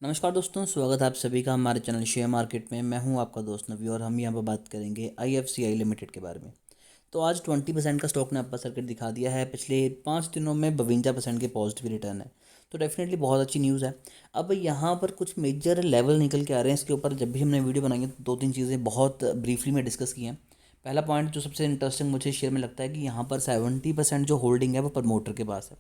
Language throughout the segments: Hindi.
नमस्कार दोस्तों, स्वागत है आप सभी का हमारे चैनल शेयर मार्केट में। मैं हूं आपका दोस्त नवी और हम यहां पर बात करेंगे IFCI लिमिटेड के बारे में। तो आज 20% का स्टॉक ने अपर सर्किट दिखा दिया है। पिछले 5 दिनों में 52% के पॉजिटिव रिटर्न है, तो डेफिनेटली बहुत अच्छी न्यूज़ है। अब यहाँ पर कुछ मेजर लेवल निकल के आ रहे हैं। इसके ऊपर जब भी हमने वीडियो बनाई है तो दो तीन चीज़ें बहुत ब्रीफली में डिस्कस की हैं। पहला पॉइंट जो सबसे इंटरेस्टिंग मुझे शेयर में लगता है कि यहाँ पर 70% जो होल्डिंग है वो प्रमोटर के पास है।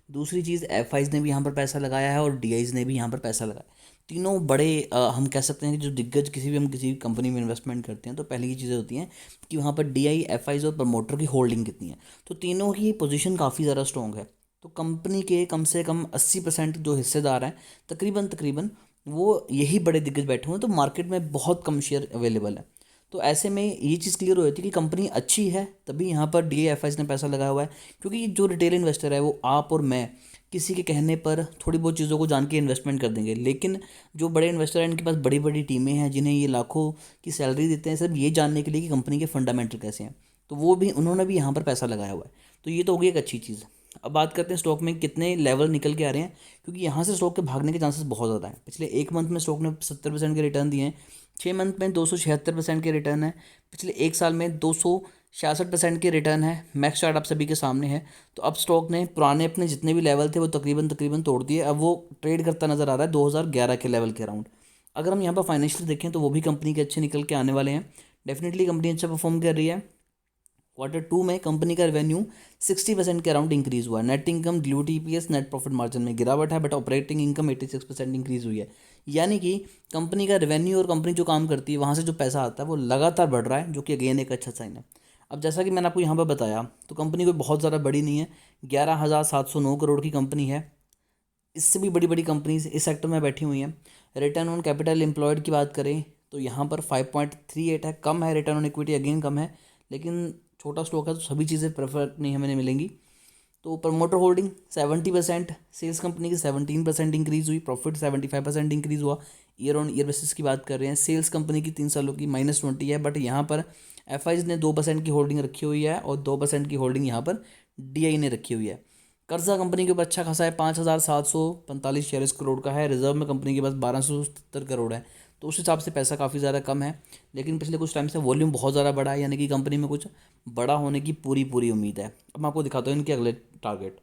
दूसरी चीज़, FIs ने भी यहाँ पर पैसा लगाया है और DIs ने भी यहाँ पर पैसा लगाया। तीनों बड़े हम कह सकते हैं कि जो दिग्गज किसी भी कंपनी में इन्वेस्टमेंट करते हैं तो पहले की चीज़ें होती हैं कि वहाँ पर DI, FIs और प्रमोटर की होल्डिंग कितनी है। तो तीनों की पोजीशन काफ़ी ज़्यादा स्ट्रॉन्ग है। तो कंपनी के कम से कम 80% जो हिस्सेदार हैं, तकरीबन तकरीबन वो यही बड़े दिग्गज बैठे हुए हैं। तो मार्केट में बहुत कम शेयर अवेलेबल है। तो ऐसे में ये चीज़ क्लियर हो जाती है कि कंपनी अच्छी है, तभी यहाँ पर DI, FIs ने पैसा लगाया हुआ है। क्योंकि जो रिटेल इन्वेस्टर है वो आप और मैं किसी के कहने पर थोड़ी बहुत चीज़ों को जान के इन्वेस्टमेंट कर देंगे, लेकिन जो बड़े इन्वेस्टर हैं इनके पास बड़ी बड़ी टीमें हैं जिन्हें ये लाखों की सैलरी देते हैं सिर्फ ये जानने के लिए कि कंपनी के फंडामेंटल कैसे हैं। तो वो भी उन्होंने भी यहाँ पर पैसा लगाया हुआ है। तो ये तो हो गई एक अच्छी चीज़। अब बात करते हैं स्टॉक में कितने लेवल निकल के आ रहे हैं, क्योंकि यहाँ से स्टॉक के भागने के चांसेस बहुत ज़्यादा हैं। पिछले एक मंथ में स्टॉक ने 70% के रिटर्न दिए हैं। 6 मंथ में 276% के रिटर्न है। पिछले एक साल में 266% के रिटर्न है। मैक्स चार्ट आप सभी के सामने है। तो अब स्टॉक ने पुराने अपने जितने भी लेवल थे वो तकरीबन तकरीबन तोड़ दिए। अब वो ट्रेड करता नज़र आ रहा है 2011 के लेवल के अराउंड। अगर हम यहाँ पर फाइनेंशियल देखें तो वो भी कंपनी के अच्छे निकल के आने वाले हैं। डेफिनेटली कंपनी अच्छा परफॉर्म कर रही है। Q2 में कंपनी का रेवेन्यू 60% के अराउंड इंक्रीज हुआ है। Net income, diluted EPS, net profit margin में गिरावट है, बट ऑपरेटिंग इनकम 86% इंक्रीज हुई है। यानी कि कंपनी का रेवेन्यू और कंपनी जो काम करती है वहाँ से जो पैसा आता है वो लगातार बढ़ रहा है, जो कि अगेन एक अच्छा साइन है। अब जैसा कि मैंने आपको यहाँ पर बताया तो कंपनी कोई बहुत ज़्यादा बड़ी नहीं है। 11,709 करोड़ की कंपनी है। इससे भी बड़ी बड़ी कंपनीज इस सेक्टर में बैठी हुई हैं। रिटर्न ऑन कैपिटल एम्प्लॉयड की बात करें तो यहाँ पर 5.38 है, कम है। Return on equity again come है, लेकिन छोटा स्टॉक है तो सभी चीज़ें प्रेफर नहीं हमें मिलेंगी। तो प्रमोटर होल्डिंग 70%, सेल्स कंपनी की 17% इंक्रीज़ हुई, प्रॉफिट 75% इंक्रीज़ हुआ। ईयर ऑन ईयर बेसिस की बात कर रहे हैं। सेल्स कंपनी की 3 सालों की -20 है, बट यहाँ पर FIs ने 2% की होल्डिंग रखी हुई है और 2% की होल्डिंग यहाँ पर DI ने रखी हुई है। कर्जा कंपनी के ऊपर अच्छा खासा है, 5,745 करोड़ का है। रिजर्व में कंपनी के पास 1,270 करोड़ है। तो उस हिसाब से पैसा काफ़ी ज़्यादा कम है, लेकिन पिछले कुछ टाइम से वॉल्यूम बहुत ज़्यादा बढ़ा है, यानी कि कंपनी में कुछ बड़ा होने की पूरी पूरी उम्मीद है। अब मैं आपको दिखाता हूँ इनके अगले टारगेट।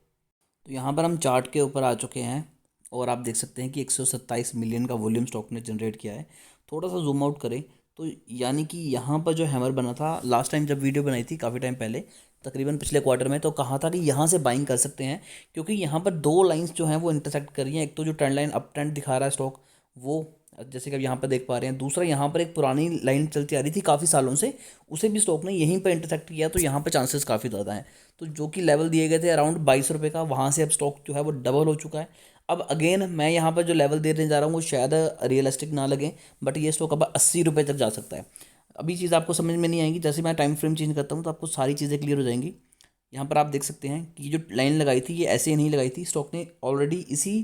तो यहाँ पर हम चार्ट के ऊपर आ चुके हैं और आप देख सकते हैं कि 127 मिलियन का वॉल्यूम स्टॉक ने जनरेट किया है। थोड़ा सा जूम आउट करें तो यानी कि यहाँ पर जो हैमर बना था लास्ट टाइम जब वीडियो बनाई थी काफ़ी टाइम पहले, तकरीबन पिछले क्वार्टर में, तो कहा था कि यहाँ से बाइंग कर सकते हैं, क्योंकि यहाँ पर दो लाइंस जो हैं वो इंटरसेक्ट कर रही हैं। एक तो जो ट्रेंड लाइन अप ट्रेंड दिखा रहा है स्टॉक, वो जैसे कि अब यहाँ पर देख पा रहे हैं। दूसरा यहाँ पर एक पुरानी लाइन चलती आ रही थी काफ़ी सालों से, उसे भी स्टॉक ने यहीं पर इंटरसेक्ट किया। तो यहाँ पर चांसेस काफ़ी ज़्यादा हैं। तो जो कि लेवल दिए गए थे अराउंड 22 रुपये का, वहाँ से अब स्टॉक जो है वो डबल हो चुका है। अब अगेन मैं यहाँ पर जो लेवल देने जा रहा हूँ वो शायद रियलिस्टिक ना लगे, बट ये स्टॉक अब 80 रुपये तक जा सकता है। अभी चीज़ आपको समझ में नहीं आएगी, जैसे मैं टाइम फ्रेम चेंज करता हूँ तो आपको सारी चीज़ें क्लियर हो जाएंगी। यहाँ पर आप देख सकते हैं कि जो लाइन लगाई थी ये ऐसे ही नहीं लगाई थी। स्टॉक ने ऑलरेडी इसी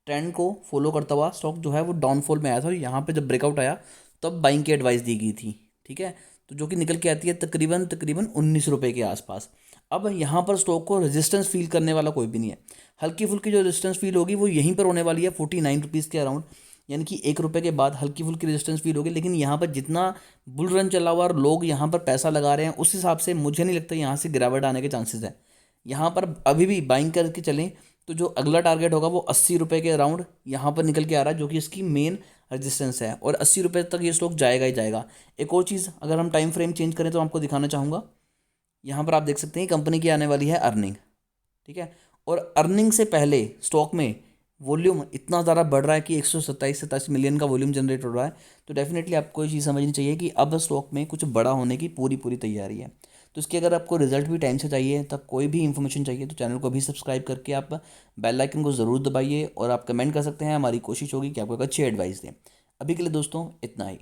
ट्रेंड को फॉलो करता हुआ स्टॉक जो है वो डाउनफॉल में आया था, और यहाँ पे जब ब्रेकआउट आया तब बाइंग की एडवाइस दी गई थी। ठीक है, तो जो कि निकल के आती है तकरीबन तकरीबन 19 रुपये के आसपास। अब यहाँ पर स्टॉक को रेजिस्टेंस फील करने वाला कोई भी नहीं है। हल्की फुल्की जो रेजिस्टेंस फील होगी वो यहीं पर होने वाली है 49 रुपीज़ के अराउंड, यानी कि 1 रुपये के बाद हल्की फुल्की रेजिस्टेंस फील होगी। लेकिन यहाँ पर जितना बुल रन चला हुआ और लोग यहाँ पर पैसा लगा रहे हैं उस हिसाब से मुझे नहीं लगता यहाँ से गिरावट आने के चांसेस हैं। यहाँ पर अभी भी बाइंग करके चलें तो जो अगला टारगेट होगा वो 80 रुपये के अराउंड यहाँ पर निकल के आ रहा है, जो कि इसकी मेन रेजिस्टेंस है, और 80 रुपये तक ये स्टॉक जाएगा ही जाएगा। एक और चीज़, अगर हम टाइम फ्रेम चेंज करें तो आपको दिखाना चाहूँगा। यहाँ पर आप देख सकते हैं कंपनी की आने वाली है अर्निंग। ठीक है, और अर्निंग से पहले स्टॉक में वॉल्यूम इतना ज़्यादा बढ़ रहा है कि 127 मिलियन का वॉल्यूम जनरेट हो रहा है। तो डेफिनेटली आपको ये चीज़ समझनी चाहिए कि अब स्टॉक में कुछ बड़ा होने की पूरी पूरी तैयारी है। तो इसकी अगर आपको रिजल्ट भी टाइम से चाहिए, तब कोई भी इन्फॉर्मेशन चाहिए, तो चैनल को भी सब्सक्राइब करके आप बेल आइकन को ज़रूर दबाइए, और आप कमेंट कर सकते हैं। हमारी कोशिश होगी कि आपको एक अच्छी एडवाइस दें। अभी के लिए दोस्तों इतना ही।